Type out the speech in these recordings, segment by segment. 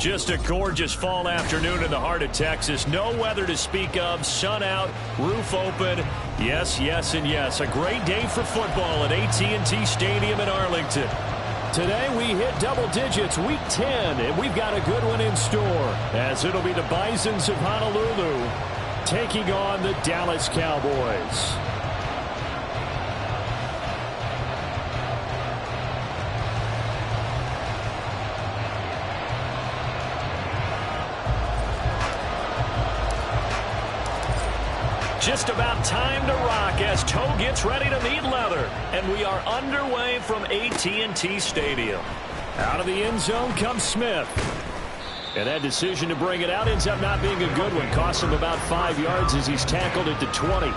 Just a gorgeous fall afternoon in the heart of Texas. No weather to speak of. Sun out, roof open. Yes, yes, and yes. A great day for football at AT&T Stadium in Arlington. Today we hit double digits, week 10, and we've got a good one in store, as it'll be the Bisons of Honolulu taking on the Dallas Cowboys. Just about time to rock as Toe gets ready to meet leather. And we are underway from AT&T Stadium. Out of the end zone comes Smith. And that decision to bring it out ends up not being a good one. Costs him about 5 yards as he's tackled at the 20.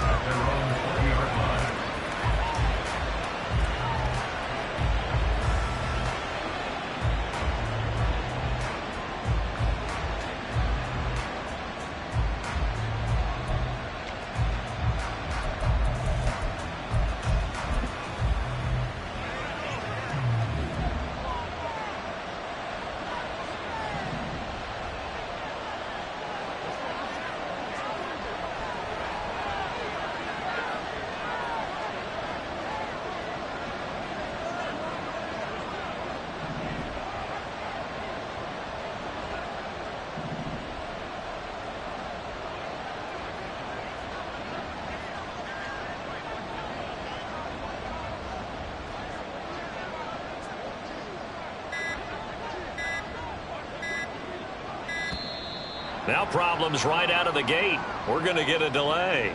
Now problems right out of the gate. We're going to get a delay.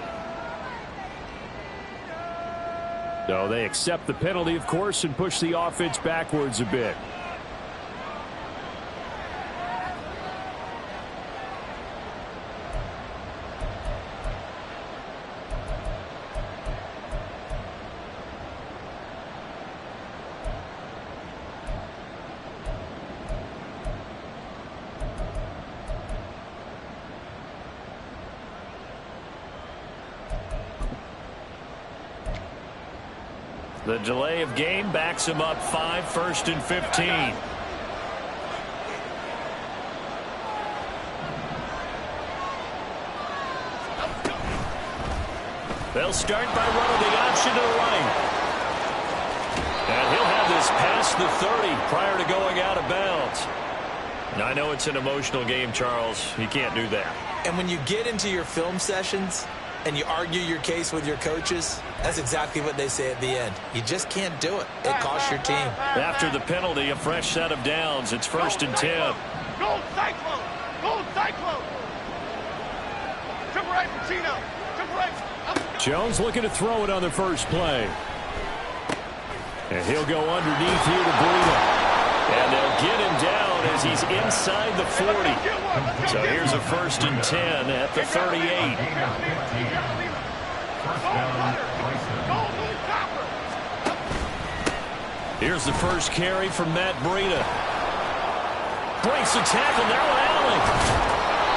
So they accept the penalty, of course, and push the offense backwards a bit. The delay of game backs him up 5, 1st and 15. They'll start by running the option to the right. And he'll have this past the 30 prior to going out of bounds. Now, I know it's an emotional game, Charles. You can't do that. And when you get into your film sessions and you argue your case with your coaches, that's exactly what they say at the end. You just can't do it. It costs your team. After the penalty, a fresh set of downs. It's 1st and 10. Gold Cyclone! Gold Cyclone! Triple right for Chino. Triple right. Jones looking to throw it on the first play. And he'll go underneath here to Breida. And they'll get him down as he's inside the 40. So here's a 1st and 10 at the 38. Here's the first carry from Matt Breida. Breaks the tackle, narrow alley.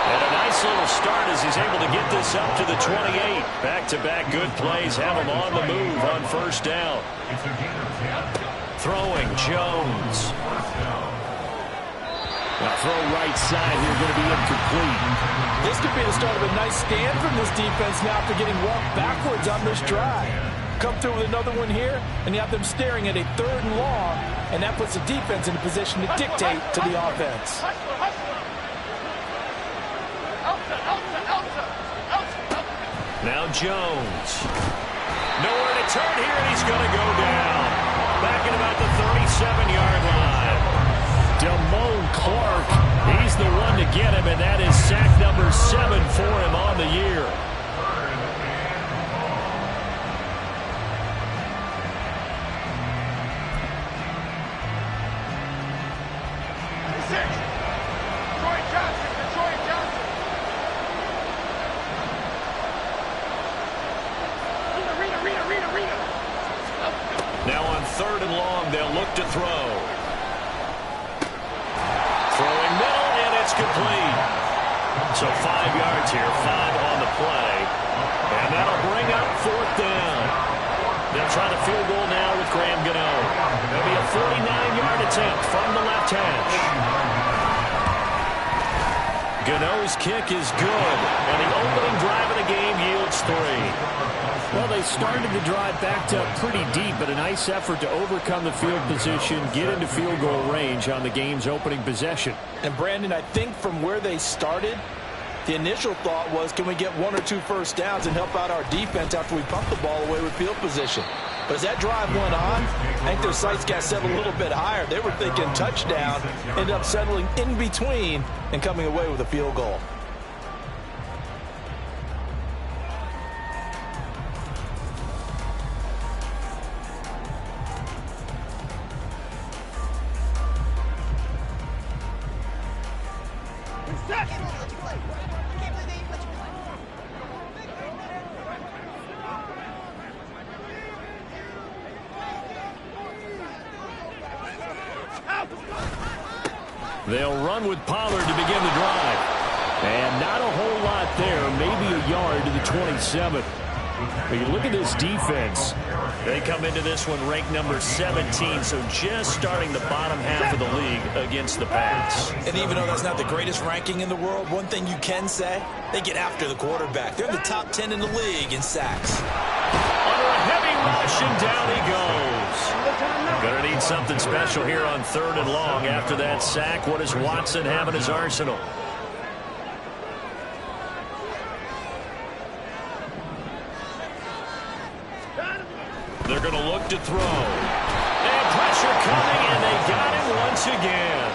And a nice little start as he's able to get this up to the 28. Back-to-back good plays have him on the move on 1st down. Throwing Jones. Now throw right side here, going to be incomplete. This could be the start of a nice stand from this defense now after getting walked backwards on this drive. Come through with another one here, and you have them staring at a 3rd and long, and that puts the defense in a position to dictate to the offense. Now Jones. Nowhere to turn here, and he's going to go down. Back at about the 37-yard line. Damone Clark, he's the one to get him, and that is sack number 7 for him on the year. Now on 3rd and long, they'll look to throw. Throwing middle, and it's complete. So 5 yards here, 5 on the play. And that'll bring up 4th down. They'll try the field goal now with Graham Gano. There'll be a 49-yard attempt from the left hash. Gano's kick is good, and the opening drive of the game yields 3. Well, they started the drive backed up pretty deep, but a nice effort to overcome the field position, get into field goal range on the game's opening possession. And, Brandon, I think from where they started, the initial thought was, can we get 1 or 2 first downs and help out our defense after we pump the ball away with field position? But as that drive went on, I think their sights got set a little bit higher. They were thinking touchdown, ended up settling in between and coming away with a field goal. They'll run with Pollard to begin the drive. And not a whole lot there, maybe a yard to the 27. But you look at this defense. They come into this one ranked number 17, so just starting the bottom half of the league against the pass. And even though that's not the greatest ranking in the world, one thing you can say, they get after the quarterback. They're in the top 10 in the league in sacks. Under a heavy rush, and down he goes. Gonna need something special here on 3rd and long after that sack. What does Watson have in his arsenal? They're going to look to throw. And pressure coming, and they got him once again.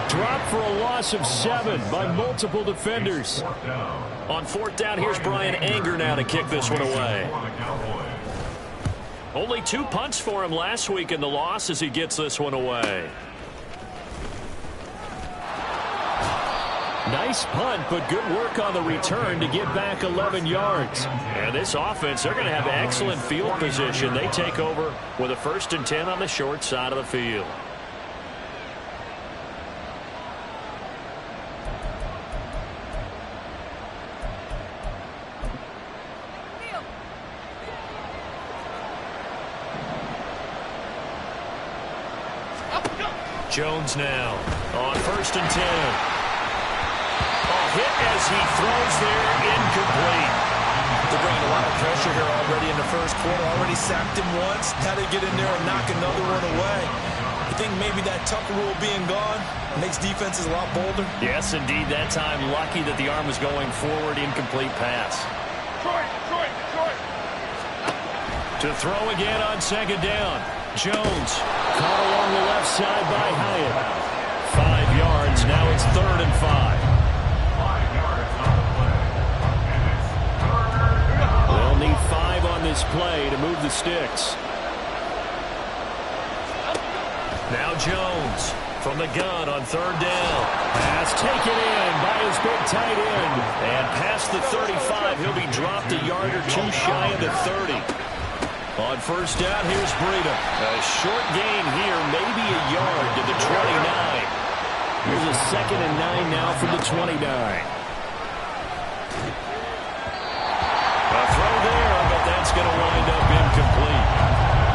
Dropped for a loss of 7 by multiple defenders. On 4th down, here's Brian Anger now to kick this one away. Only 2 punts for him last week in the loss as he gets this one away. Nice punt, but good work on the return to get back 11 yards. And this offense, they're going to have excellent field position. They take over with a 1st and 10 on the short side of the field. Jones now on 1st and 10. Hit as he throws there, incomplete. They're bringing a lot of pressure here already in the first quarter. Already sacked him once. Now they get in there and knock another one away. I think maybe that Tucker rule being gone makes defenses a lot bolder. Yes, indeed. That time, lucky that the arm was going forward. Incomplete pass. To throw again on 2nd down. Jones caught along the left side by Hyatt. 5 yards. Now it's 3rd and 5. They'll need 5 on this play to move the sticks. Now Jones from the gun on 3rd down. Pass taken in by his big tight end. And past the 35, he'll be dropped a yard or 2 shy of the 30. On 1st down, here's Breida. A short gain here, maybe a yard to the 29. Here's a 2nd and 9 now from the 29. That's going to wind up incomplete.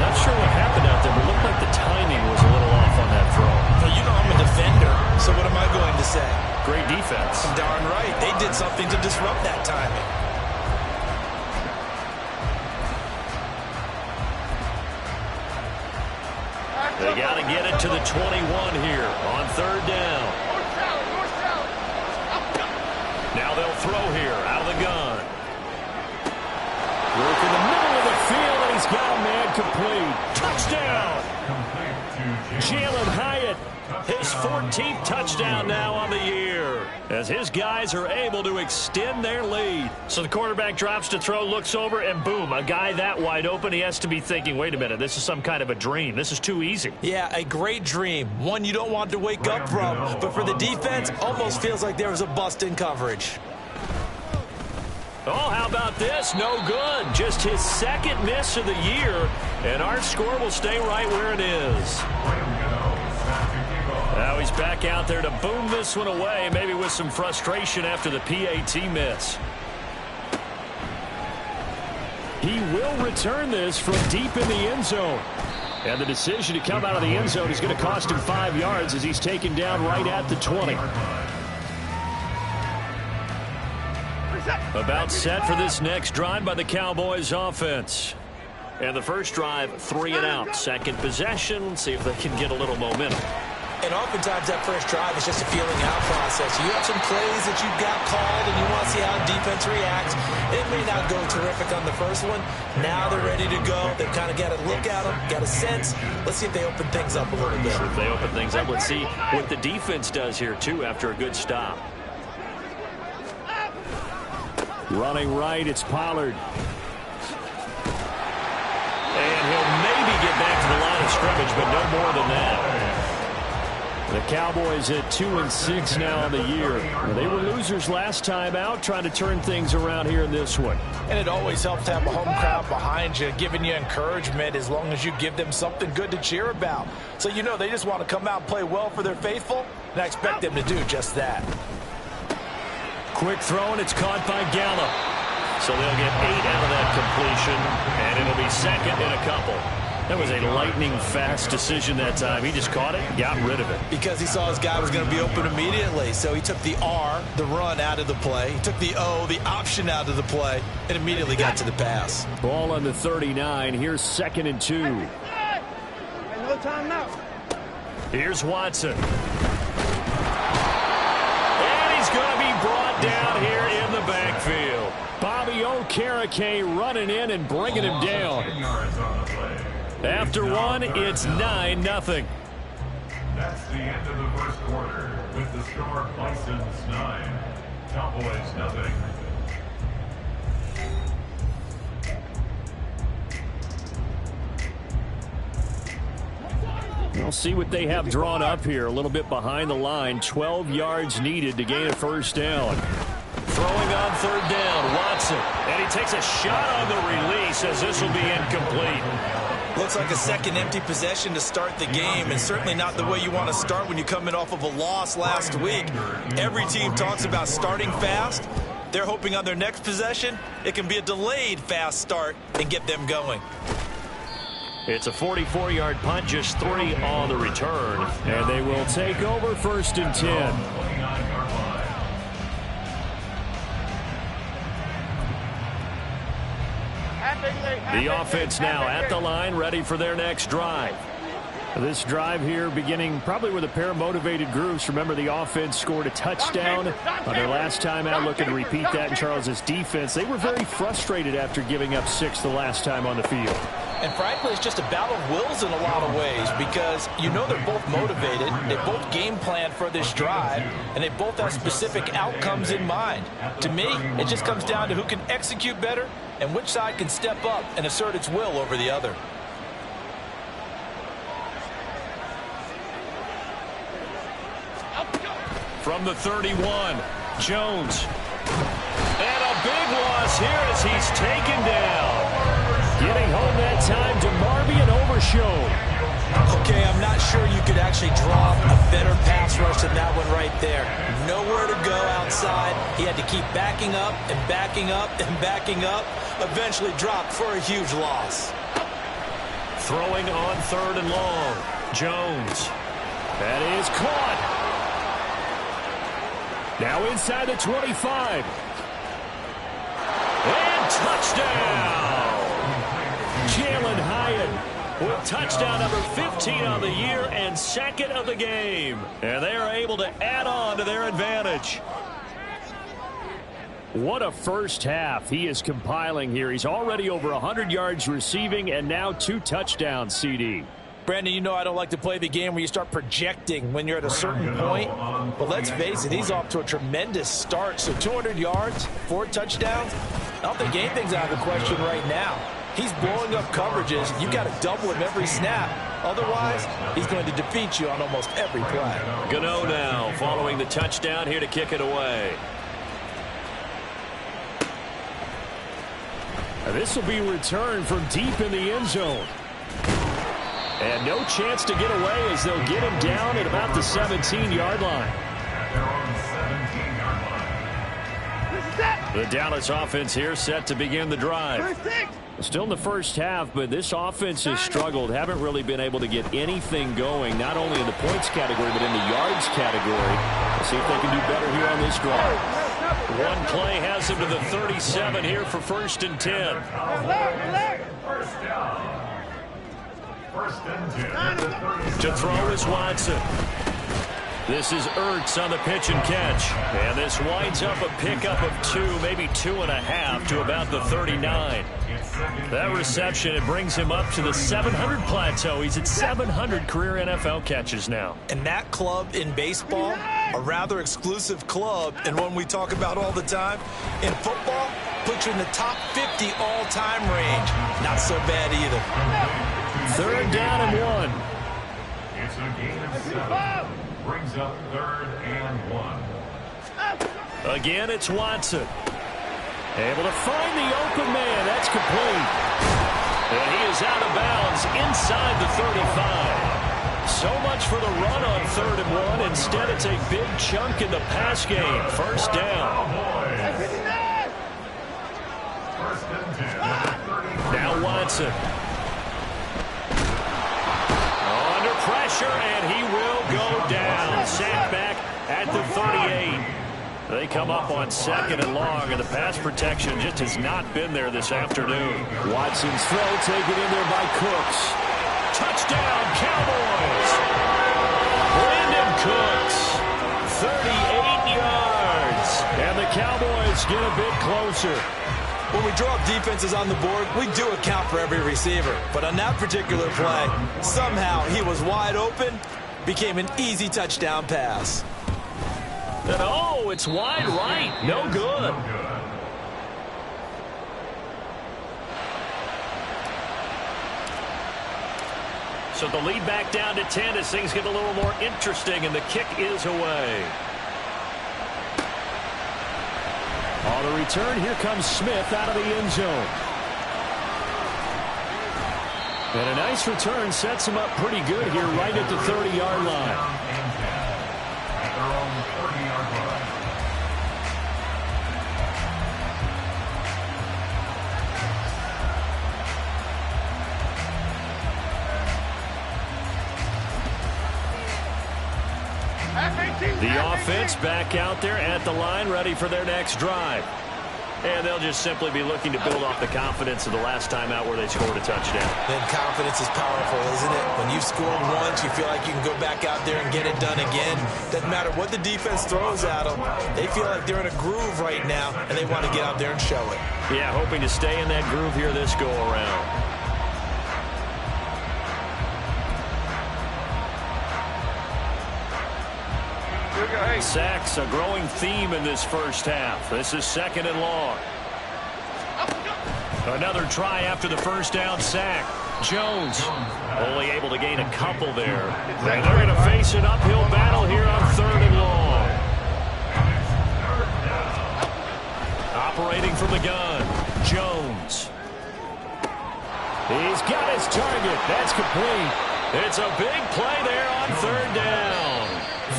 Not sure what happened out there, but it looked like the timing was a little off on that throw. Well, you know I'm a defender, so what am I going to say? Great defense. Darn right. They did something to disrupt that timing. They got to get it to the 21 here on 3rd down. Now they'll throw here out of the gun. Work in the middle of the field, and he's got a man complete. Touchdown! Jalen Hyatt, his 14th touchdown now on the year, as his guys are able to extend their lead. So the quarterback drops to throw, looks over, and boom, a guy that wide open. He has to be thinking, wait a minute, this is some kind of a dream. This is too easy. Yeah, a great dream. One you don't want to wake up from. But for the defense, almost feels like there was a bust in coverage. Oh, how about this? No good. Just his 2nd miss of the year, and our score will stay right where it is. Now he's back out there to boom this one away, maybe with some frustration after the PAT miss. He will return this from deep in the end zone. And the decision to come out of the end zone is going to cost him 5 yards as he's taken down right at the 20. About set for this next drive by the Cowboys offense. And the first drive, 3 and out. Second possession, see if they can get a little momentum. And oftentimes that first drive is just a feeling out process. You have some plays that you've got called and you want to see how defense reacts. It may not go terrific on the first one. Now they're ready to go. They've kind of got to look at them, got a sense. Let's see if they open things up a little bit. If they open things up, let's see what the defense does here, too, after a good stop. Running right, it's Pollard. And he'll maybe get back to the line of scrimmage, but no more than that. The Cowboys at 2-6 now on the year. They were losers last time out, trying to turn things around here in this one. And it always helps to have a home crowd behind you, giving you encouragement as long as you give them something good to cheer about. So you know they just want to come out and play well for their faithful, and I expect them to do just that. Quick throw, and it's caught by Gallup. So they'll get 8 out of that completion, and it'll be second in a couple. That was a lightning-fast decision that time. He just caught it, got rid of it. Because he saw his guy was going to be open immediately. So he took the R, the run, out of the play. He took the O, the option, out of the play, and immediately got to the pass. Ball on the 39. Here's 2nd and 2. No time now. Here's Watson. And he's going to be brought down here in the backfield. Bobby Okereke running in and bringing him down. After one, it's 9-0. That's the end of the first quarter with the score Bisons 9, Cowboys 0. We'll see what they have drawn up here. A little bit behind the line. 12 yards needed to gain a first down. Throwing on 3rd down, Watson. And he takes a shot on the release as this will be incomplete. Looks like a second empty possession to start the game, and certainly not the way you want to start when you're coming off of a loss last week. Every team talks about starting fast. They're hoping on their next possession it can be a delayed fast start and get them going. It's a 44-yard punt, just 3 on the return. And they will take over 1st and 10. The offense now at the line, ready for their next drive. This drive here beginning probably with a pair of motivated groups. Remember, the offense scored a touchdown on their last time out, looking to repeat that in Charles's defense. They were very frustrated after giving up 6 the last time on the field. And frankly, it's just a battle of wills in a lot of ways because you know they're both motivated, they both game plan for this drive, and they both have specific outcomes in mind. To me, it just comes down to who can execute better and which side can step up and assert its will over the other. From the 31, Jones. And a big loss here as he's taken down. Getting home that time to Marby and Overshown. Okay, I'm not sure you could actually draw a better pass rush than that one right there. Nowhere to go outside. He had to keep backing up and backing up and backing up. Eventually dropped for a huge loss. Throwing on 3rd and long. Jones. That is caught. Now inside the 25. And touchdown! Jalen Hyatt with touchdown number 15 on the year and 2nd of the game. And they are able to add on to their advantage. What a first half he is compiling here. He's already over 100 yards receiving and now 2 touchdowns, CD. Brandon, you know I don't like to play the game where you start projecting when you're at a certain point. But let's face it, he's off to a tremendous start. So 200 yards, 4 touchdowns. I don't think anything's out of the question right now. He's blowing up coverages. You've got to double him every snap. Otherwise, he's going to defeat you on almost every play. Gano now following the touchdown here to kick it away. This will be returned from deep in the end zone. And no chance to get away as they'll get him down at about the 17-yard line. The Dallas offense here set to begin the drive. Still in the first half, but this offense has struggled. Haven't really been able to get anything going, not only in the points category, but in the yards category. We'll see if they can do better here on this drive. One play has him to the 37 here for 1st and 10. First down. 1st and 10 at the 37. To throw is Watson. This is Ertz on the pitch and catch. And this winds up a pickup of 2, maybe 2.5 to about the 39. That reception, it brings him up to the 700 plateau. He's at 700 career NFL catches now. And that club in baseball, a rather exclusive club, and one we talk about all the time. In football, puts you in the top 50 all-time range. Not so bad either. 3rd down and 1. It's a gain of 7. Brings up 3rd and 1. Again, it's Watson. Able to find the open man. That's complete. And he is out of bounds inside the 35. So much for the run on 3rd and 1. Instead, it's a big chunk in the pass game. 1st down. Now Watson. Under pressure, and he will go down. Sacked back at the 38. They come up on 2nd and long, and the pass protection just has not been there this afternoon. Watson's throw taken in there by Cooks. Touchdown, Cowboys! Brandon Cooks, 38 yards. And the Cowboys get a bit closer. When we draw up defenses on the board, we do account for every receiver. But on that particular play, somehow he was wide open, became an easy touchdown pass. And oh, it's wide right. No good. So the lead back down to 10 as things get a little more interesting, and the kick is away. On the return, here comes Smith out of the end zone. And a nice return sets him up pretty good here right at the 30-yard line. At their own 30-yard line. The offense back out there at the line, ready for their next drive. And they'll just simply be looking to build off the confidence of the last time out where they scored a touchdown. Then confidence is powerful, isn't it? When you've scored once, you feel like you can go back out there and get it done again. Doesn't matter what the defense throws at them. They feel like they're in a groove right now, and they want to get out there and show it. Yeah, hoping to stay in that groove here this go-around. Sacks, a growing theme in this first half. This is 2nd and long. Another try after the first down sack. Jones only able to gain a couple there. And they're going to face an uphill battle here on 3rd and long. Operating from the gun, Jones. He's got his target. That's complete. It's a big play there on 3rd down.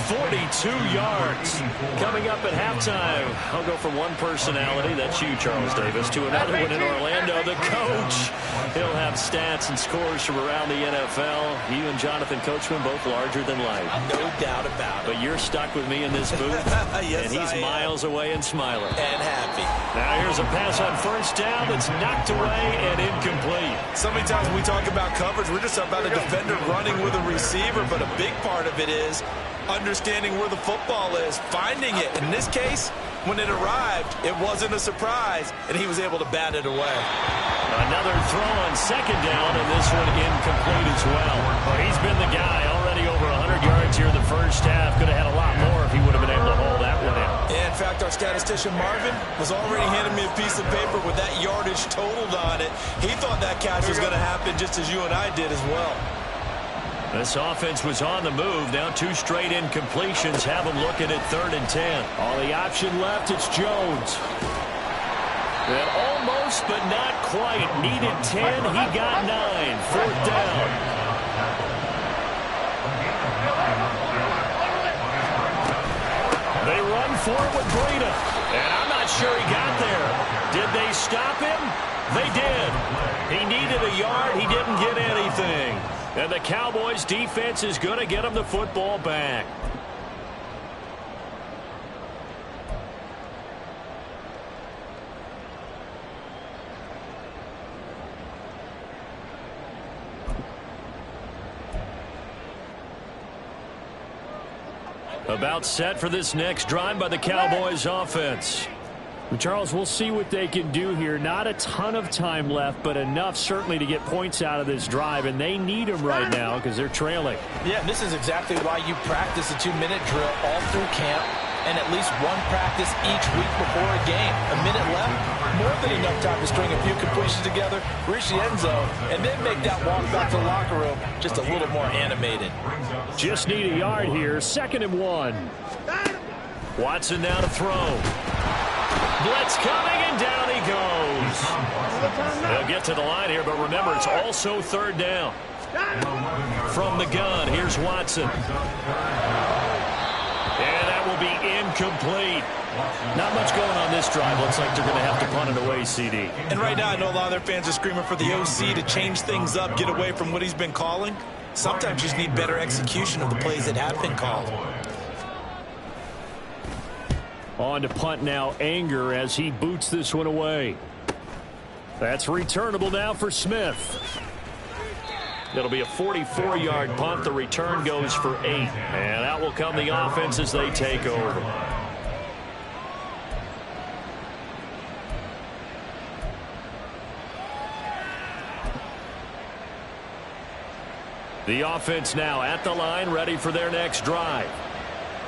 42 yards. Coming up at halftime, I'll go from one personality, that's you, Charles Davis, to another one in Orlando, the coach. He'll have stats and scores from around the NFL. You and Jonathan Coachman both larger than life. No doubt about it. But you're stuck with me in this booth, Yes, and he's miles away and smiling. And happy. Now here's a pass on 1st down that's knocked away and incomplete. So many times when we talk about coverage, we're just about a defender running with a receiver, but a big part of it is understanding where the football is, finding it. In this case, when it arrived, it wasn't a surprise, and he was able to bat it away. Another throw on 2nd down, and this one incomplete as well. Well, he's been the guy already over 100 yards here in the first half. Could have had a lot more if he would have been able to hold that one in. In fact, our statistician Marvin was already handing me a piece of paper with that yardage totaled on it. He thought that catch was going to happen just as you and I did as well. This offense was on the move. Now 2 straight incompletions have them looking at 3rd and 10. On the option left, it's Jones. And almost, but not quite. Needed 10. He got 9. 4th down. They run for it with Breida. And I'm not sure he got there. Did they stop him? They did. He needed a yard. He didn't get anything. And the Cowboys defense is going to get him the football back. About set for this next drive by the Cowboys offense. Charles, we'll see what they can do here. Not a ton of time left, but enough certainly to get points out of this drive, and they need them right now because they're trailing. Yeah, and this is exactly why you practice a 2-minute drill all through camp and at least one practice each week before a game. A minute left, more than enough time to string a few completions together, reach the end zone, and then make that walk back to the locker room just a little more animated. Just need a yard here. 2nd and 1. Watson now to throw. Blitz coming, and down he goes. They'll get to the line here, but remember, it's also 3rd down. From the gun, here's Watson. And that will be incomplete. Not much going on this drive. Looks like they're going to have to punt it away, CD. And right now, I know a lot of their fans are screaming for the OC to change things up, get away from what he's been calling. Sometimes you just need better execution of the plays that have been called. On to punt now, Anger, as he boots this one away. That's returnable now for Smith. It'll be a 44-yard punt. The return goes for 8. And out will come the offense as they take over. The offense now at the line, ready for their next drive.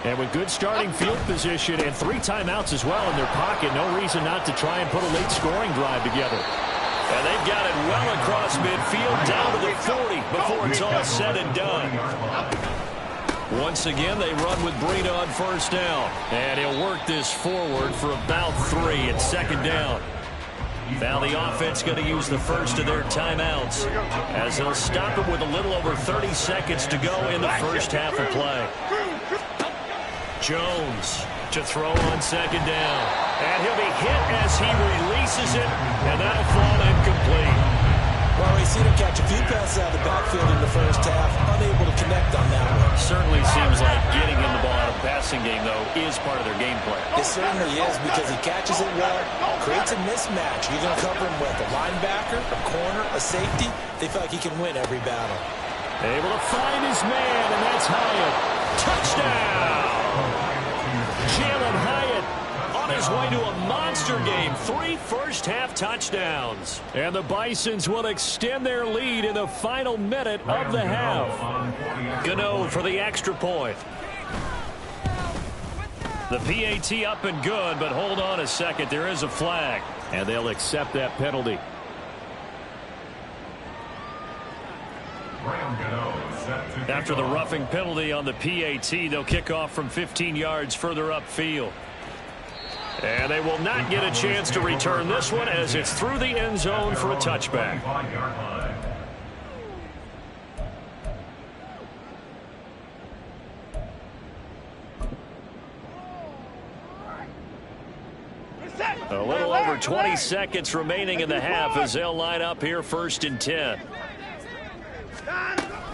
And with good starting field position and 3 timeouts as well in their pocket, no reason not to try and put a late scoring drive together. And they've got it well across midfield down to the 40 before it's all said and done. Once again, they run with Breida on 1st down. And he'll work this forward for about 3 at 2nd down. Now the offense going to use the first of their timeouts as they'll stop it with a little over 30 seconds to go in the first half of play. Jones to throw on 2nd down. And he'll be hit as he releases it, and that'll fall incomplete. Well, we've seen him catch a few passes out of the backfield in the first half, unable to connect on that one. Certainly seems like getting him the ball out of the passing game, though, is part of their game plan. It certainly is because he catches it well, creates a mismatch. You're going to cover him with a linebacker, a corner, a safety. They feel like he can win every battle. Able to find his man, and that's Hyatt. Touchdown! Jalen Hyatt on his way to a monster game. 3 first-half touchdowns. And the Bisons will extend their lead in the final minute of the half. Gano for the extra point. The PAT up and good, but hold on a second. There is a flag. And they'll accept that penalty. After the roughing penalty on the PAT, they'll kick off from 15 yards further upfield. And they will not get a chance to return this one as it's through the end zone for a touchback. A little over 20 seconds remaining in the half as they'll line up here 1st and 10.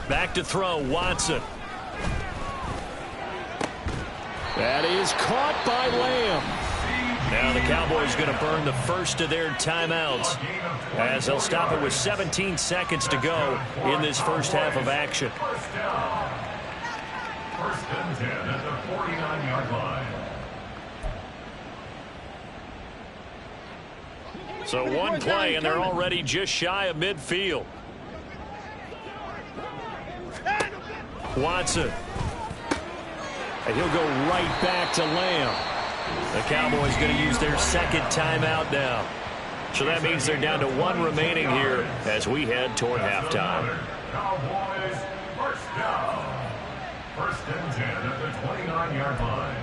Back to throw, Watson. That is caught by Lamb. Now the Cowboys going to burn the first of their timeouts as they'll stop it with 17 seconds to go in this first half of action. 1st and 10 at the 49-yard line. So one play, and they're already just shy of midfield. Watson. And he'll go right back to Lamb. The Cowboys going to use their 2nd timeout now. So that means they're down to 1 remaining here as we head toward halftime. Cowboys 1st down. 1st and 10 at the 29-yard line.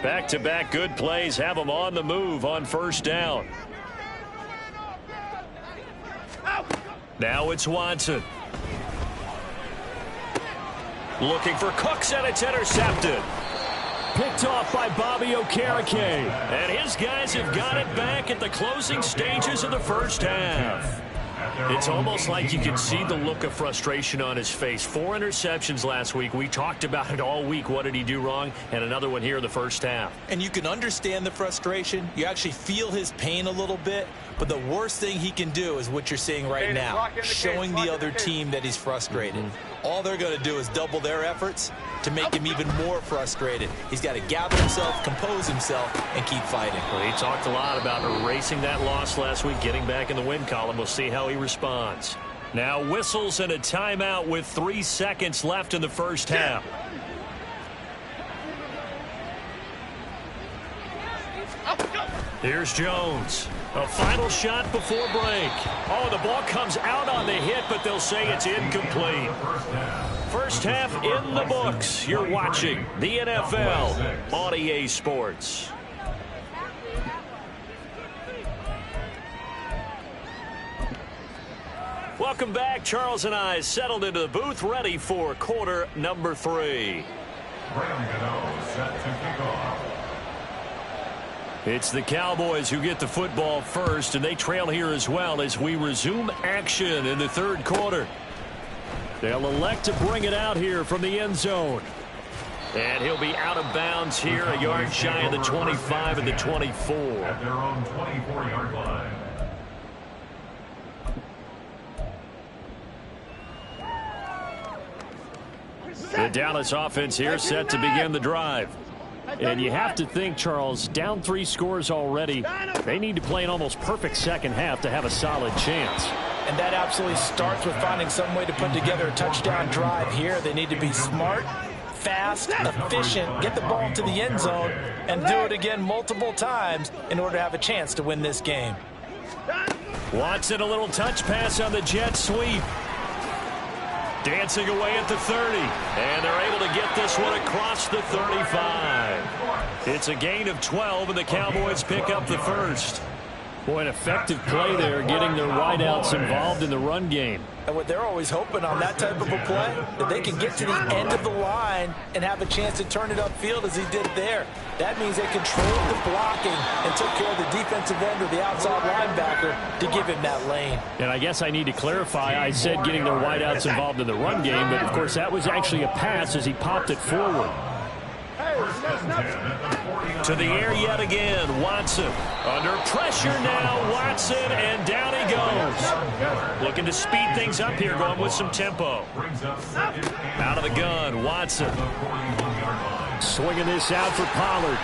Back-to-back good plays have them on the move on 1st down. Now it's Watson. Looking for Cooks, and it's intercepted. Picked off by Bobby Okereke. And his guys have got it back at the closing stages of the first half. It's almost like you can see the look of frustration on his face. 4 interceptions last week. We talked about it all week. What did he do wrong? And another one here in the first half. And you can understand the frustration. You actually feel his pain a little bit. But the worst thing he can do is what you're seeing right now, showing the other team that he's frustrated. All they're going to do is double their efforts to make him even more frustrated. He's got to gather himself, compose himself, and keep fighting. Well, he talked a lot about erasing that loss last week, getting back in the win column. We'll see how he responds. Now whistles and a timeout with 3 seconds left in the first half. Here's Jones. A final shot before break. Oh, the ball comes out on the hit, but they'll say it's incomplete. First half in the books. You're watching the NFL on EA Sports. Welcome back. Charles and I settled into the booth, ready for quarter number 3. Set to kick off. It's the Cowboys who get the football first, and they trail here as well as we resume action in the third quarter. They'll elect to bring it out here from the end zone. And he'll be out of bounds here, a yard shy of the 25 and the 24. At their own 24-yard line. The Dallas offense here set to begin the drive. And you have to think, Charles, down 3 scores already. They need to play an almost perfect second half to have a solid chance. And that absolutely starts with finding some way to put together a touchdown drive here. They need to be smart, fast, efficient, get the ball into the end zone, and do it again multiple times in order to have a chance to win this game. Watson, a little touch pass on the jet sweep. Dancing away at the 30. And they're able to get this one across the 35. It's a gain of 12, and the Cowboys pick up the first. Boy, an effective play there, getting their wideouts involved in the run game. And what they're always hoping on that type of a play, that they can get to the end of the line and have a chance to turn it upfield as he did there. That means they controlled the blocking and took care of the defensive end or the outside linebacker to give him that lane. And I guess I need to clarify, I said getting their wideouts involved in the run game, but of course that was actually a pass as he popped it forward. To the air yet again, Watson. Under pressure now, Watson, and down he goes. Looking to speed things up here, going with some tempo. Out of the gun, Watson. Swinging this out for Pollard.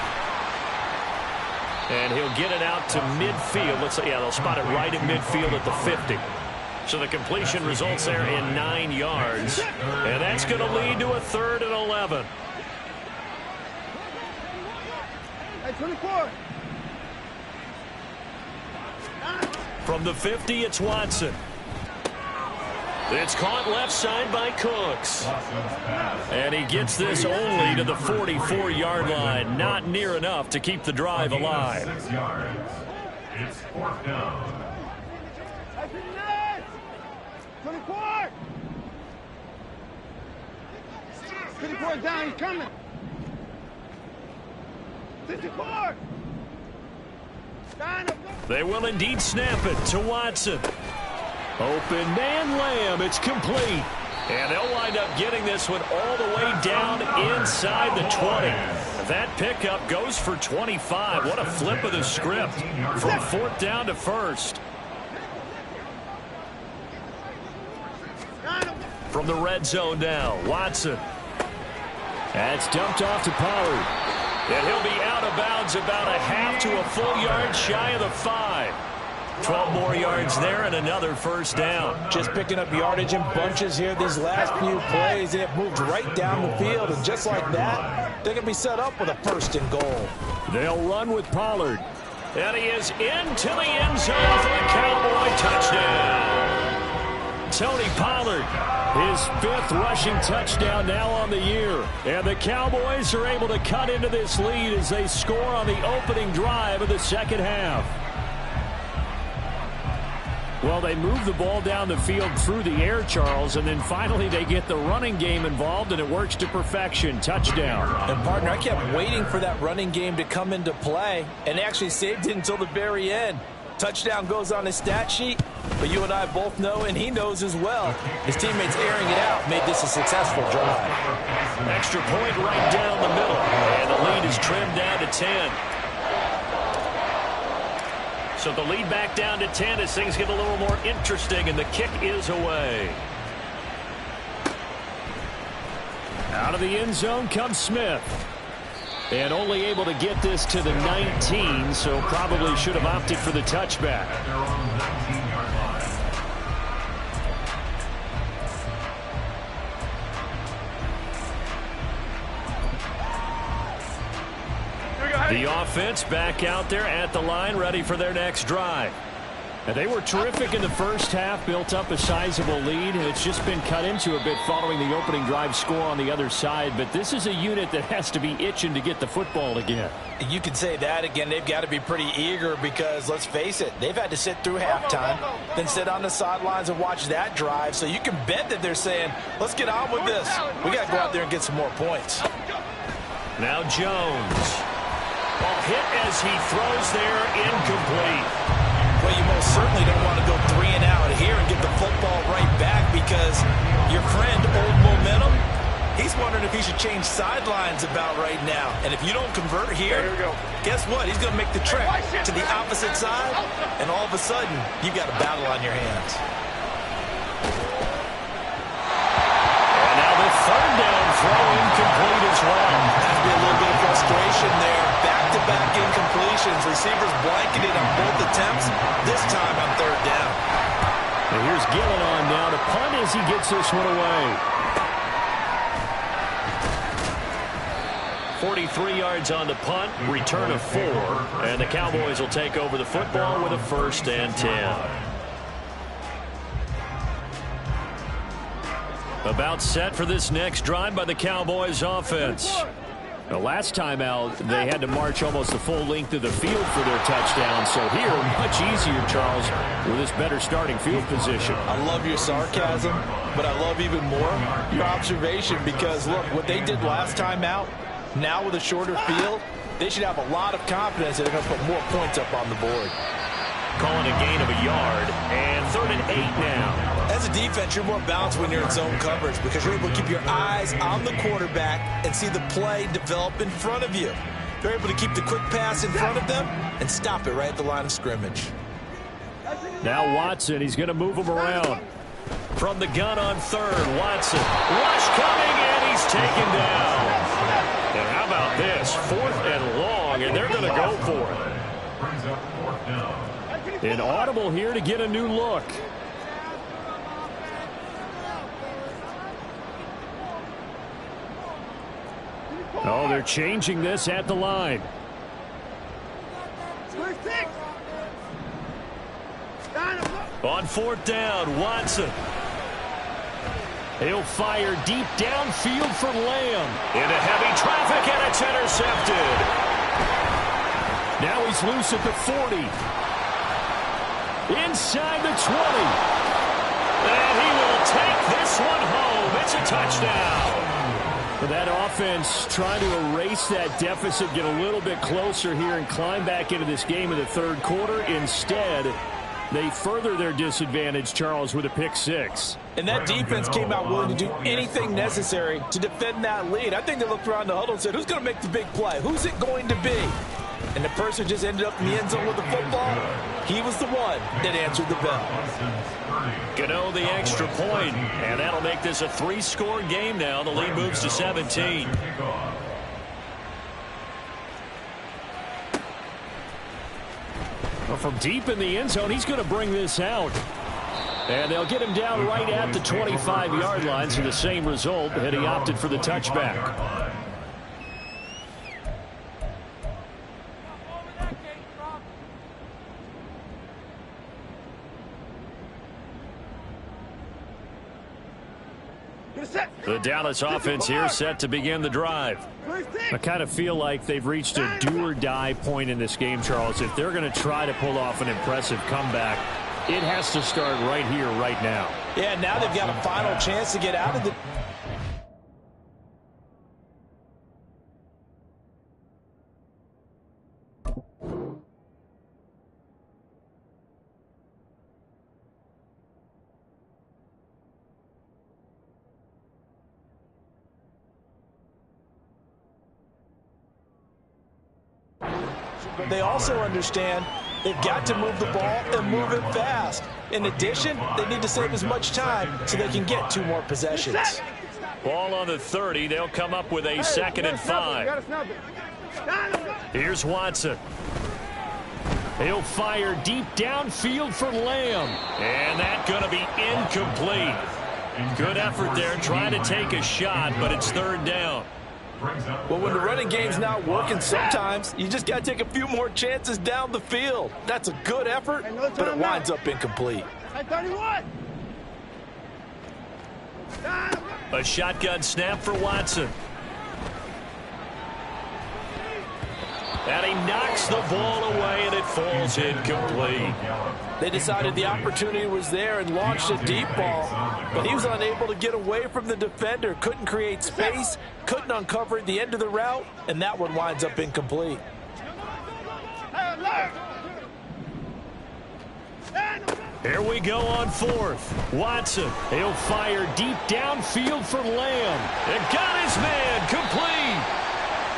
And he'll get it out to midfield. They'll spot it right in midfield at the 50. So the completion results there in 9 yards. And that's going to lead to a 3rd and 11. 24. From the 50, it's Watson. It's caught left side by Cooks. And he gets this only to the 44-yard line. Not near enough to keep the drive alive. 6 yards. It's 4th down. 24. 24 down, he's coming. 54. They will indeed snap it to Watson. Open man Lamb. It's complete. And they'll wind up getting this one all the way down inside the 20. That pickup goes for 25. What a flip of the script from 4th down to 1st. From the red zone now, Watson. That's dumped off to Pollard. And he'll be out of bounds about a half to a full yard shy of the 5. 12 more yards there and another 1st down. Just picking up yardage in bunches here these last few plays. They have moved right down the field, and just like that, they're going to be set up with a 1st and goal. They'll run with Pollard. And he is into the end zone for the Cowboy touchdown. Tony Pollard, his 5th rushing touchdown now on the year. And the Cowboys are able to cut into this lead as they score on the opening drive of the second half. Well, they move the ball down the field through the air, Charles, and then finally they get the running game involved, and it works to perfection. Touchdown. And, partner, I kept waiting for that running game to come into play, and they actually saved it until the very end. Touchdown goes on his stat sheet, but you and I both know, and he knows as well, his teammates airing it out made this a successful drive. Extra point right down the middle, and the lead is trimmed down to 10. So the lead back down to 10 as things get a little more interesting, and the kick is away. Out of the end zone comes Smith. And only able to get this to the 19, so probably should have opted for the touchback. At their own 19-yard line. The offense back out there at the line, ready for their next drive. And they were terrific in the first half, built up a sizable lead, and it's just been cut into a bit following the opening drive score on the other side. But this is a unit that has to be itching to get the football again. You can say that again. They've got to be pretty eager because, let's face it, they've had to sit through halftime, then sit on the sidelines and watch that drive. So you can bet that they're saying, let's get on with this. We got to go out there and get some more points. Now Jones. Ball hit as he throws there, incomplete. Well, you most certainly don't want to go 3 and out here and get the football right back because your friend, Old Momentum, he's wondering if he should change sidelines about right now. And if you don't convert here, guess what? He's going to make the trek to the opposite side, and all of a sudden, you've got a battle on your hands. And now the third down throw incomplete as well. That'd be a little bit of frustration there. Back-to-back incompletions. Receivers blanketed on both attempts, this time on third down. And here's Gillen on now to punt as he gets this one away. 43 yards on the punt, return of 4, and the Cowboys will take over the football with a 1st and 10. About set for this next drive by the Cowboys offense. The last time out, they had to march almost the full length of the field for their touchdown. So here, much easier, Charles, with this better starting field position. I love your sarcasm, but I love even more your observation because, look, what they did last time out, now with a shorter field, they should have a lot of confidence that they're going to put more points up on the board. Calling a gain of a yard, and 3rd and 8 now. As a defense, you're more balanced when you're in zone coverage because you're able to keep your eyes on the quarterback and see the play develop in front of you. You're able to keep the quick pass in front of them and stop it right at the line of scrimmage. Now Watson, he's going to move him around. From the gun on 3rd, Watson. Rush coming, and he's taken down. And how about this? 4th and long, and they're going to go for it. Brings up 4th down. An audible here to get a new look. Oh, they're changing this at the line. On 4th down, Watson. He'll fire deep downfield for Lamb. Into heavy traffic, and it's intercepted. Now he's loose at the 40. Inside the 20. And he will take this one home. It's a touchdown. That offense trying to erase that deficit, get a little bit closer here and climb back into this game in the 3rd quarter. Instead, they further their disadvantage, Charles, with a pick 6. And that defense came out willing to do anything necessary to defend that lead. I think they looked around the huddle and said, who's going to make the big play? Who's it going to be? And the person just ended up in the end zone with the football. He was the one that answered the bell. Gano the extra point, and that'll make this a 3-score game now. The lead moves to 17. Well, from deep in the end zone, he's going to bring this out. And they'll get him down right at the 25-yard line, so the same result, and he opted for the touchback. The Dallas offense here set to begin the drive. I kind of feel like they've reached a do-or-die point in this game, Charles. If they're going to try to pull off an impressive comeback, it has to start right here, right now. Yeah, now they've got a final chance to get out of the... but they also understand they've got to move the ball and move it fast. In addition, they need to save as much time so they can get 2 more possessions. Ball on the 30. They'll come up with a 2nd and 5. Here's Watson. He'll fire deep downfield for Lamb. And that's going to be incomplete. Good effort there trying to take a shot, but it's 3rd down. Well, when the running game's not working, sometimes you just got to take a few more chances down the field. That's a good effort, but it winds up incomplete. A shotgun snap for Watson. And he knocks the ball away, and it falls incomplete. They decided the opportunity was there and launched a deep ball, but he was unable to get away from the defender, couldn't create space, couldn't uncover the end of the route, and that one winds up incomplete. Here we go on 4th. Watson, he'll fire deep downfield for Lamb. And got his man, complete.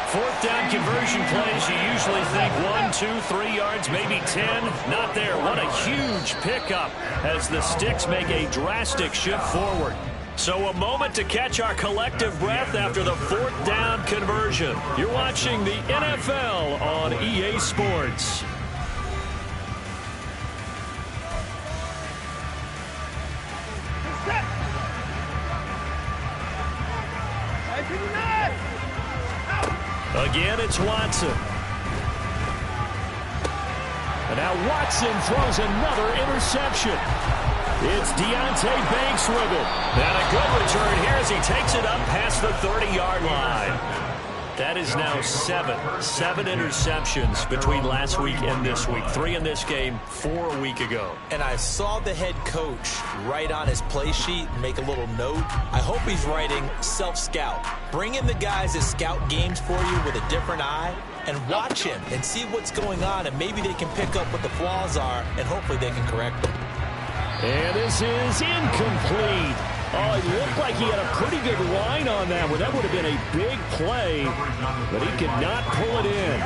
4th down conversion plays, you usually think 1, 2, 3 yards, maybe 10. Not there. What a huge pickup as the Sticks make a drastic shift forward. So a moment to catch our collective breath after the 4th down conversion. You're watching the NFL on EA Sports. Again, it's Watson. And now Watson throws another interception. It's Deonte Banks with it. And a good return here as he takes it up past the 30-yard line. That is now 7 interceptions between last week and this week. 3 in this game, 4 a week ago. And I saw the head coach write on his play sheet and make a little note. I hope he's writing self-scout. Bring in the guys that scout games for you with a different eye and watch him and see what's going on, and maybe they can pick up what the flaws are, and hopefully they can correct them. And this is incomplete. Oh, it looked like he had a pretty good line on that one. That would have been a big play, but he could not pull it in.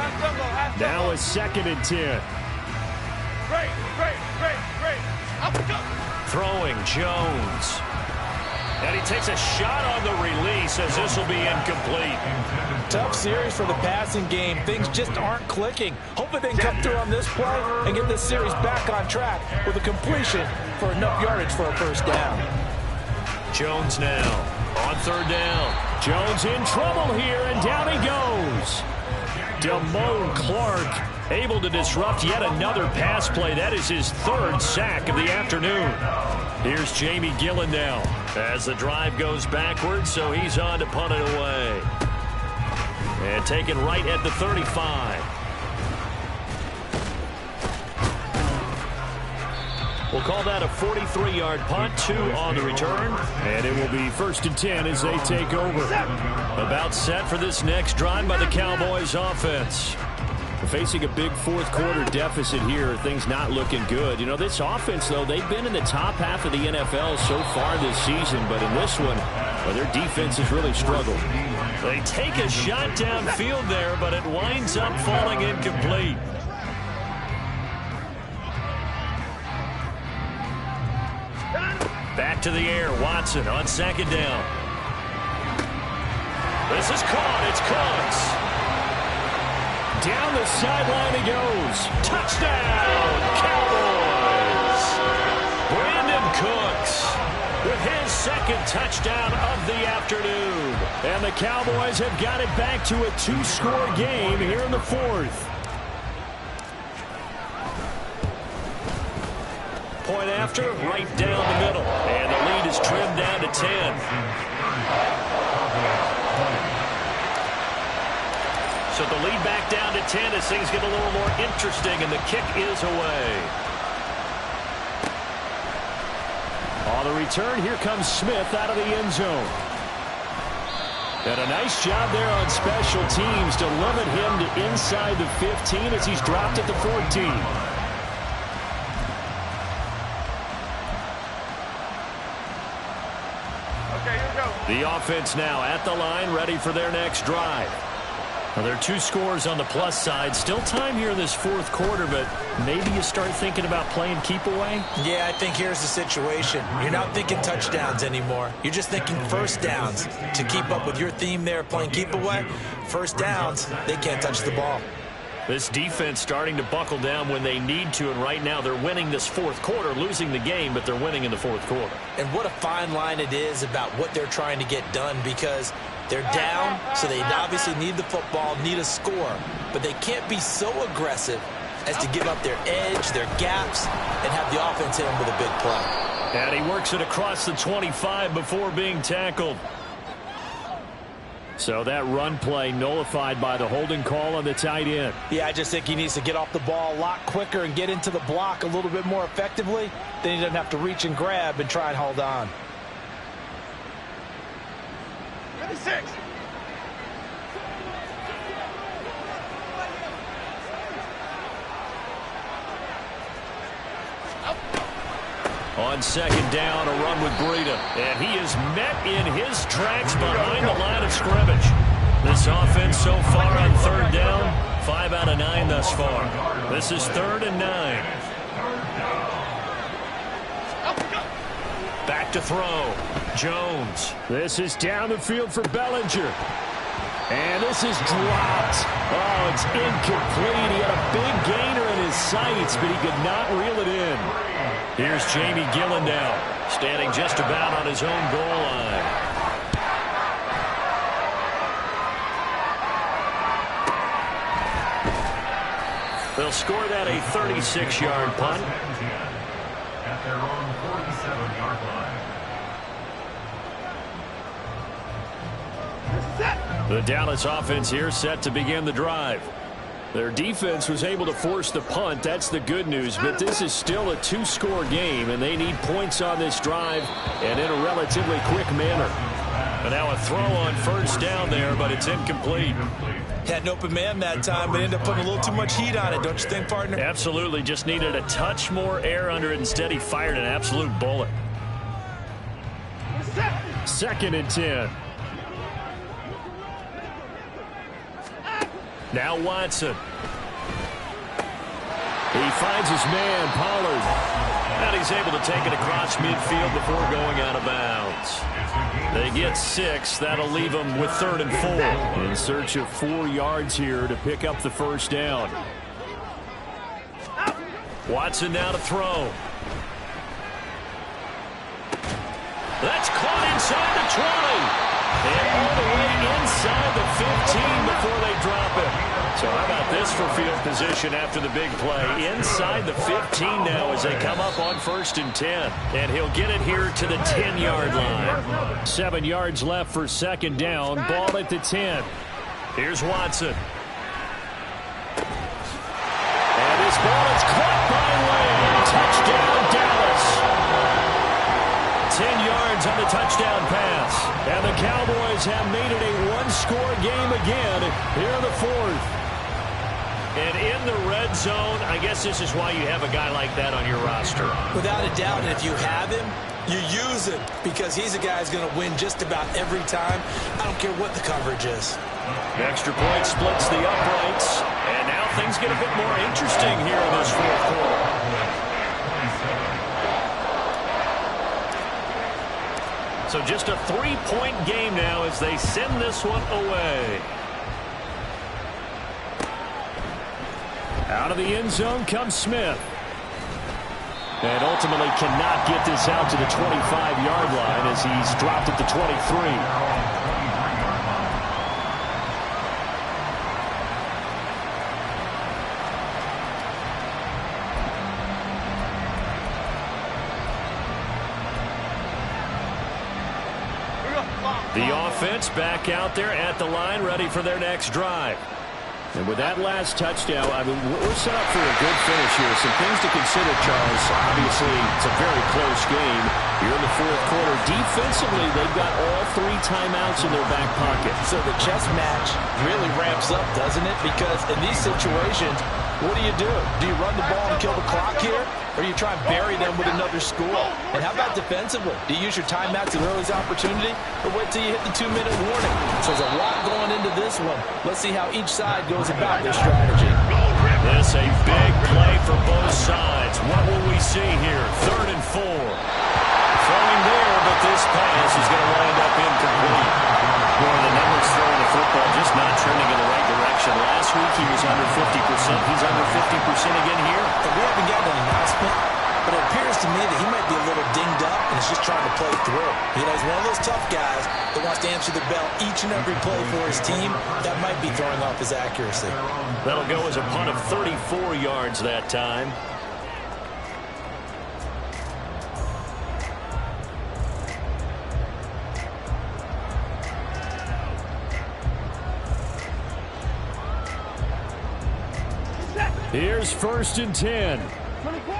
Now a 2nd and 10. Throwing Jones. And he takes a shot on the release as this will be incomplete. Tough series for the passing game. Things just aren't clicking. Hopefully they can come through on this play and get this series back on track with a completion for enough yardage for a 1st down. Jones now on 3rd down. Jones in trouble here, and down he goes. Damone Clark able to disrupt yet another pass play. That is his 3rd sack of the afternoon. Here's Jamie Gillen now as the drive goes backwards, so he's on to punt it away. And taken right at the 35. We'll call that a 43-yard punt, 2 on the return. And it will be 1st and 10 as they take over. About set for this next drive by the Cowboys offense. Facing a big 4th quarter deficit here, things not looking good. You know, this offense, though, they've been in the top half of the NFL so far this season, but in this one, well, their defense has really struggled. They take a shot downfield there, but it winds up falling incomplete. Back to the air, Watson on 2nd down. This is caught, it's Cooks. Down the sideline he goes. Touchdown, Cowboys! Brandon Cooks with his 2nd touchdown of the afternoon. And the Cowboys have got it back to a 2-score game here in the 4th. Point after, right down the middle. And the lead is trimmed down to 10. So the lead back down to 10 as things get a little more interesting, and the kick is away. On the return, here comes Smith out of the end zone. And a nice job there on special teams to limit him to inside the 15 as he's dropped at the 14. Okay, here we go. The offense now at the line, ready for their next drive. Well, there are 2 scores on the plus side. Still time here in this fourth quarter, but maybe you start thinking about playing keep away? Yeah, I think here's the situation. You're not thinking touchdowns anymore. You're just thinking first downs. To keep up with your theme there, playing keep away, first downs, they can't touch the ball. This defense starting to buckle down when they need to, and right now they're winning this fourth quarter, losing the game, but they're winning in the fourth quarter. And what a fine line it is about what they're trying to get done, because they're down, so they obviously need the football, need a score, but they can't be so aggressive as to give up their edge, their gaps, and have the offense hit them with a big play. And he works it across the 25 before being tackled. So that run play nullified by the holding call on the tight end. Yeah, I just think he needs to get off the ball a lot quicker and get into the block a little bit more effectively. Then he doesn't have to reach and grab and try and hold on. 56. On second down, a run with Breida. And he is met in his tracks behind the line of scrimmage. This offense so far on third down, 5 out of 9 thus far. This is 3rd and 9. Back to throw. Jones. This is down the field for Bellinger. And this is dropped. Oh, it's incomplete. He had a big gainer in his sights, but he could not reel it in. Here's Jamie Gillen now, standing just about on his own goal line. They'll score that a 36-yard punt. At their own 47-yard line. The Dallas offense here set to begin the drive. Their defense was able to force the punt. That's the good news, but this is still a 2-score game, and they need points on this drive and in a relatively quick manner. And now a throw on first down there, but it's incomplete. Had an open man that time, but ended up putting a little too much heat on it, don't you think, partner? Absolutely. Just needed a touch more air under it. Instead, he fired an absolute bullet. 2nd and 10. Now Watson. He finds his man, Pollard. And he's able to take it across midfield before going out of bounds. They get 6. That'll leave them with 3rd and 4. In search of 4 yards here to pick up the first down. Watson now to throw. That's caught inside the 20. And all the way inside the 15 before they drop it. So how about this for field position after the big play? Inside the 15 now as they come up on 1st and 10. And he'll get it here to the 10-yard line. 7 yards left for 2nd down. Ball at the 10. Here's Watson. And his ball is caught by Lamb. Touchdown, Dallas. 10 yards on the touchdown pass. And the Cowboys have made it a 1-score game again here in the 4th. And in the red zone, I guess this is why you have a guy like that on your roster. Without a doubt, and if you have him, you use him, because he's a guy who's going to win just about every time. I don't care what the coverage is. The extra point splits the uprights. And now things get a bit more interesting here in this 4th quarter. So just a 3-point game now as they send this one away. Out of the end zone comes Smith. And ultimately cannot get this out to the 25-yard line as he's dropped at the 23. The offense back out there at the line, ready for their next drive. And with that last touchdown, I mean, we're set up for a good finish here. Some things to consider, Charles. Obviously, it's a very close game here in the 4th quarter. Defensively, they've got all 3 timeouts in their back pocket. So the chess match really ramps up, doesn't it? Because in these situations, What do? Do you run the ball and kill the clock here? Or do you try and bury them with another score? And how about defensively? Do you use your timeouts at early's opportunity? Or wait till you hit the 2-minute warning? So there's a lot going into this one. Let's see how each side goes about their strategy. This a big play for both sides. What will we see here? 3rd and 4. Throwing there, but this pass is going to wind up incomplete. Boy, the numbers throwing the football just not trending in the right direction. Last week he was under 50%. He's under 50% again here. And we haven't gotten an announcement, but it appears to me that he might be a little dinged up and is just trying to play through. You know, he's one of those tough guys that wants to answer the bell each and every play for his team. That might be throwing off his accuracy. That'll go as a punt of 34 yards that time. Here's 1st and 10. 24.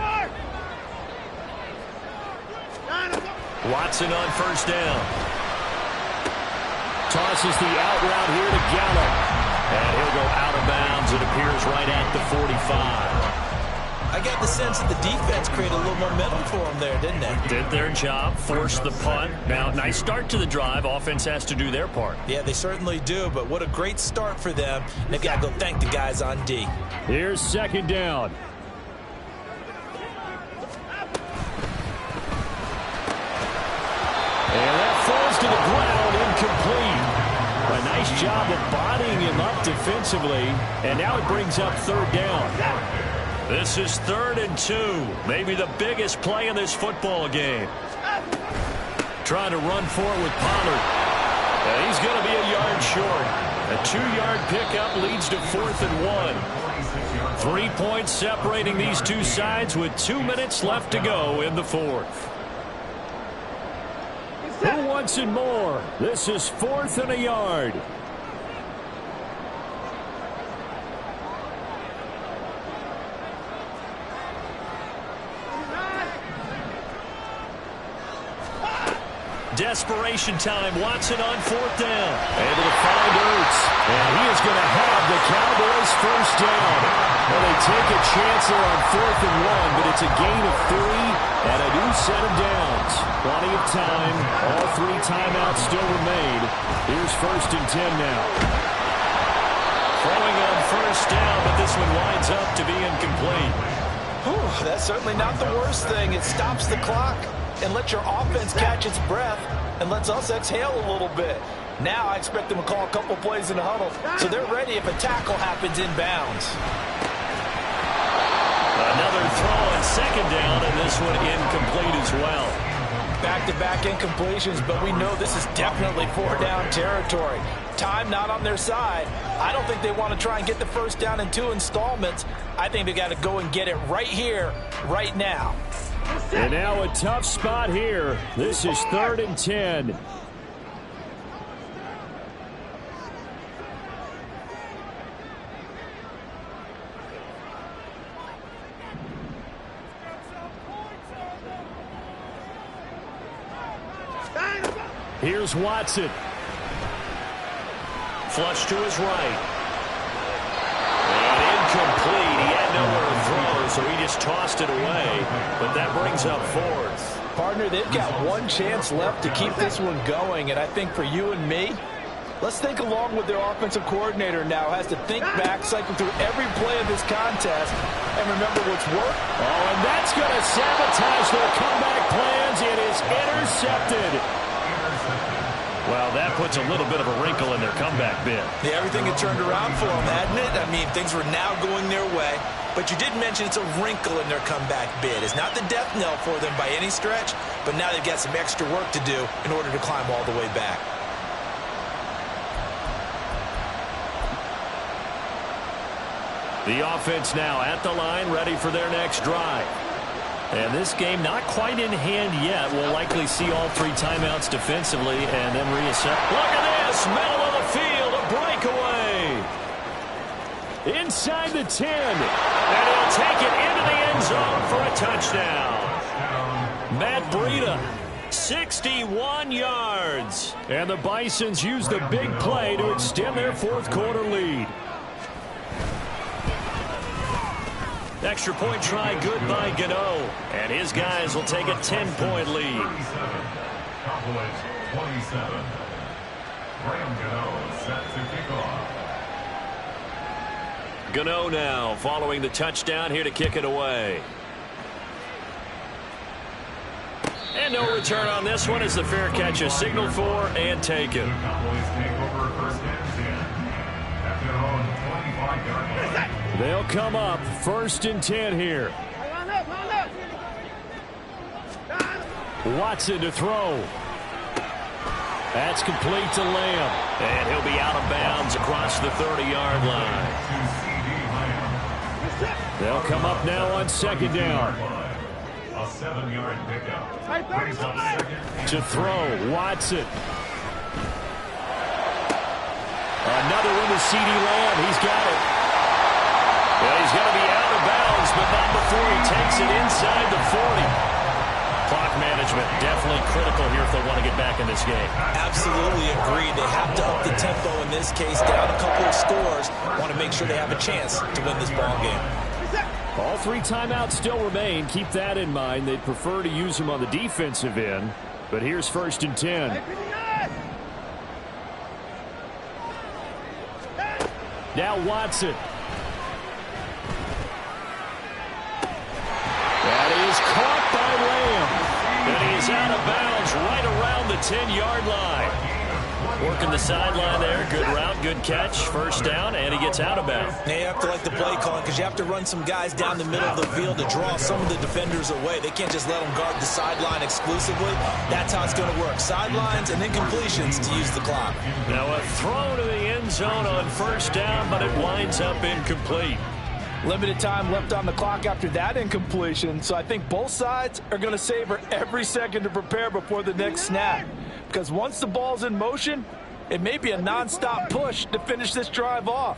Watson on 1st down. Tosses the out route here to Gallup. And he'll go out of bounds. It appears right at the 45. I got the sense that the defense created a little momentum for him there, didn't they? Did their job, forced the punt. Now, nice start to the drive. Offense has to do their part. Yeah, they certainly do, but what a great start for them. They've got to go thank the guys on D. Here's 2nd down. And that falls to the ground, incomplete. A nice job of bodying him up defensively, and now it brings up 3rd down. This is 3rd and 2. Maybe the biggest play in this football game. Trying to run for it with Pollard. And he's going to be a yard short. A 2-yard pickup leads to 4th and 1. 3 points separating these two sides with 2 minutes left to go in the 4th. Who wants it more? This is 4th and a yard. Desperation time. Watson on 4th down. Able to find Ertz. And he is going to have the Cowboys 1st down. Well, they take a chance there on 4th and 1, but it's a gain of 3 and a new set of downs. Plenty of time. All 3 timeouts still remain. Here's 1st and 10 now. Throwing on 1st down, but this one winds up to be incomplete. Whew, that's certainly not the worst thing. It stops the clock and lets your offense catch its breath and lets us exhale a little bit. Now I expect them to call a couple plays in the huddle, so they're ready if a tackle happens inbounds. Another throw on 2nd down, and this one incomplete as well. Back-to-back incompletions, but we know this is definitely 4-down territory. Time not on their side. I don't think they want to try and get the 1st down in 2 installments. I think they got to go and get it right here, right now. And now a tough spot here. This is 3rd and 10. Here's Watson. Flush to his right. And incomplete. He had nowhere to throw, so he just tossed it away. But that brings up 4th. Partner, they've got one chance left to keep this one going, and I think for you and me, let's think along with their offensive coordinator now. Has to think back, cycle through every play of this contest, and remember what's worked. Oh, and that's going to sabotage their comeback plans. It is intercepted. Well, that puts a little bit of a wrinkle in their comeback bid. Yeah, everything had turned around for them, hadn't it? I mean, things were now going their way. But you did mention it's a wrinkle in their comeback bid. It's not the death knell for them by any stretch, but now they've got some extra work to do in order to climb all the way back. The offense now at the line, ready for their next drive. And this game not quite in hand yet. We'll likely see all 3 timeouts defensively and then reassess. Look at this, middle of the field, a breakaway. Inside the 10. And he'll take it into the end zone for a touchdown. Matt Breida, 61 yards. And the Bisons use the big play to extend their 4th quarter lead. Extra point try good by Gano. And his guys will take a 10-point lead. Cowboys 27. Graham Gano set to kick off. Gano now following the touchdown here to kick it away. And no return on this one as the fair catch is signaled for and taken. The Cowboys take over first and 10 at their own 25-yard line. They'll come up 1st and 10 here. Watson to throw. That's complete to Lamb. And he'll be out of bounds across the 30-yard line. They'll come up now on 2nd down. A 7-yard pickup. Brings up 2nd. To throw, Watson. Another one to CeeDee Lamb. He's got it. Well, he's going to be out of bounds, but not before he takes it inside the 40. Clock management definitely critical here if they want to get back in this game. Absolutely agreed. They have to up the tempo in this case, down a couple of scores. Want to make sure they have a chance to win this ball game. All 3 timeouts still remain. Keep that in mind. They'd prefer to use them on the defensive end. But here's 1st and 10. Now Watson. That is caught by Lamb. And he is out of bounds right around the 10-yard line. Working the sideline there. Good route, good catch. 1st down, and he gets out of bounds. Now you have to like the play calling because you have to run some guys down the middle of the field to draw some of the defenders away. They can't just let them guard the sideline exclusively. That's how it's going to work. Sidelines and then completions to use the clock. Now a throw to the end zone on 1st down, but it winds up incomplete. Limited time left on the clock after that incompletion, so I think both sides are going to savor every second to prepare before the next snap. Because once the ball's in motion, it may be a non-stop push to finish this drive off.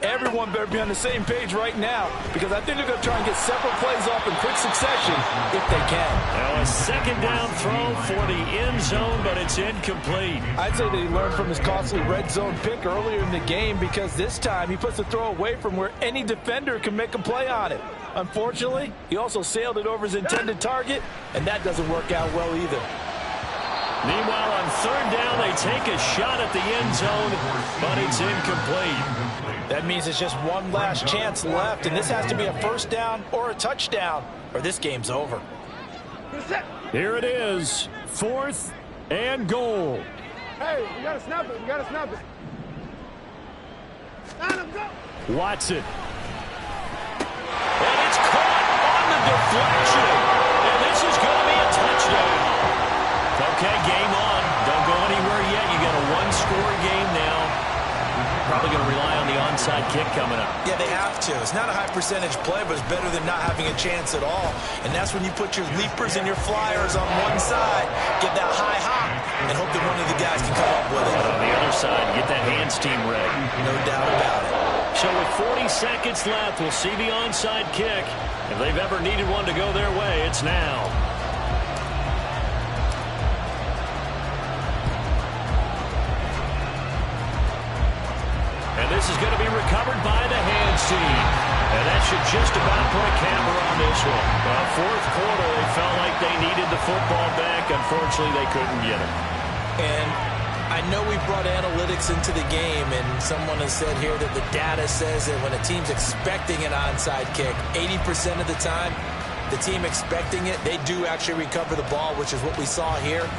Everyone better be on the same page right now because I think they're going to try and get several plays off in quick succession if they can. Now a 2nd down throw for the end zone, but it's incomplete. I'd say that he learned from his costly red zone pick earlier in the game because this time he puts the throw away from where any defender can make a play on it. Unfortunately, he also sailed it over his intended target, and that doesn't work out well either. Meanwhile, on 3rd down, they take a shot at the end zone, but it's incomplete. That means it's just one last chance left, and this has to be a 1st down or a touchdown, or this game's over. Here it is, 4th and goal. Hey, you gotta snap it. You gotta snap it. Adam, go. Watson. And it's caught on the deflection. And this is going to be a touchdown. Okay, game on. Don't go anywhere yet. You got a 1-score game now. Probably going to rely on the onside kick coming up. Yeah, they have to. It's not a high percentage play, but it's better than not having a chance at all. And that's when you put your leapers and your flyers on one side, get that high hop, and hope that one of the guys can come up with it. But on the other side, get that hands team ready. No doubt about it. So with 40 seconds left, we'll see the onside kick. If they've ever needed one to go their way, it's now. And this is going to be recovered by the hands team. And that should just about put a camera on this one. Well, 4th quarter, they felt like they needed the football back. Unfortunately, they couldn't get it. And I know we brought analytics into the game, and someone has said here that the data says that when a team's expecting an onside kick, 80% of the time, the team expecting it, they do actually recover the ball, which is what we saw here.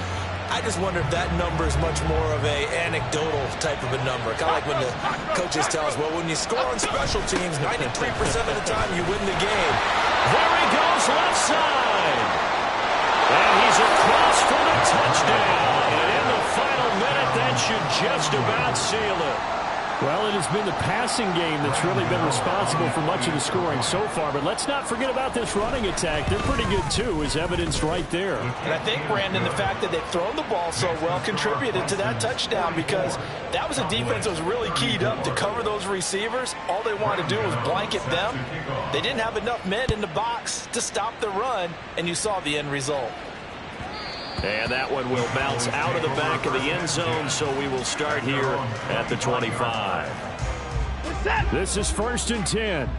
I just wonder if that number is much more of a anecdotal type of a number. Kind of like when the coaches tell us, well, when you score on special teams, 93% of the time you win the game. There he goes, left side. And he's across for the touchdown. And in the final minute, that should just about seal it. Well, it has been the passing game that's really been responsible for much of the scoring so far. But let's not forget about this running attack. They're pretty good, too, as evidenced right there. And I think, Brandon, the fact that they've thrown the ball so well contributed to that touchdown because that was a defense that was really keyed up to cover those receivers. All they wanted to do was blanket them. They didn't have enough men in the box to stop the run, and you saw the end result. And that one will bounce out of the back of the end zone, so we will start here at the 25. This is 1st and 10.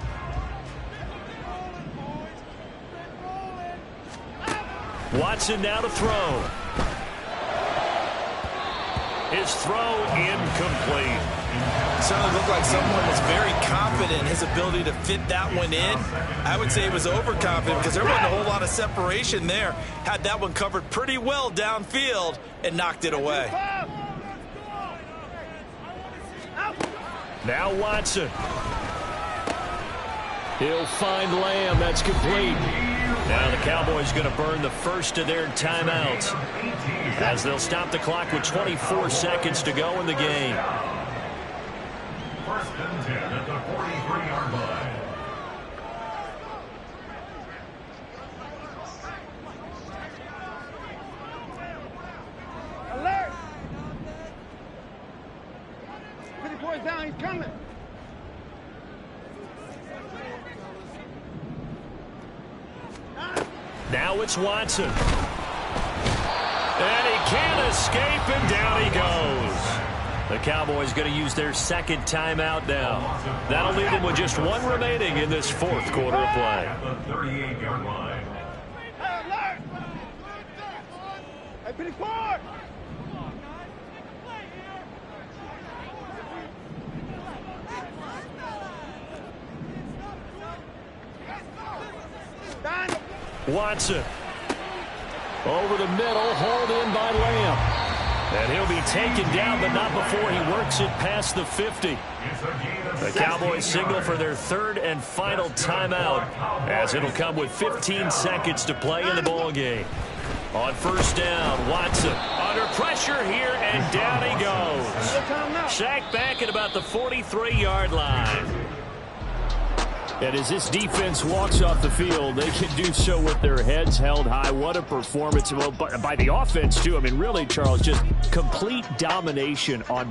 Watson now to throw. His throw incomplete. Certainly looked like someone was very confident in his ability to fit that one in. I would say he was overconfident because there wasn't a whole lot of separation there. Had that one covered pretty well downfield and knocked it away. Now Watson. He'll find Lamb. That's complete. Now the Cowboys going to burn the first of their timeouts as they'll stop the clock with 24 seconds to go in the game. First and 10 at the 43-yard line. Alert! 50 points down, he's coming. Now it's Watson. And he can't escape, and down he goes. The Cowboys going to use their second timeout now. That'll leave them with just one remaining in this fourth quarter of play. At the 38-yard line. Hey, alert! Hey, 54! Done. Watson. Over the middle, hauled in by Lamb. And he'll be taken down, but not before he works it past the 50. The Cowboys signal for their third and final timeout, as it'll come with 15 seconds to play in the ballgame. On first down, Watson under pressure here, and down he goes. Sacked back at about the 43-yard line. And as this defense walks off the field, they can do so with their heads held high. What a performance by the offense, too. I mean, really, Charles, just complete domination on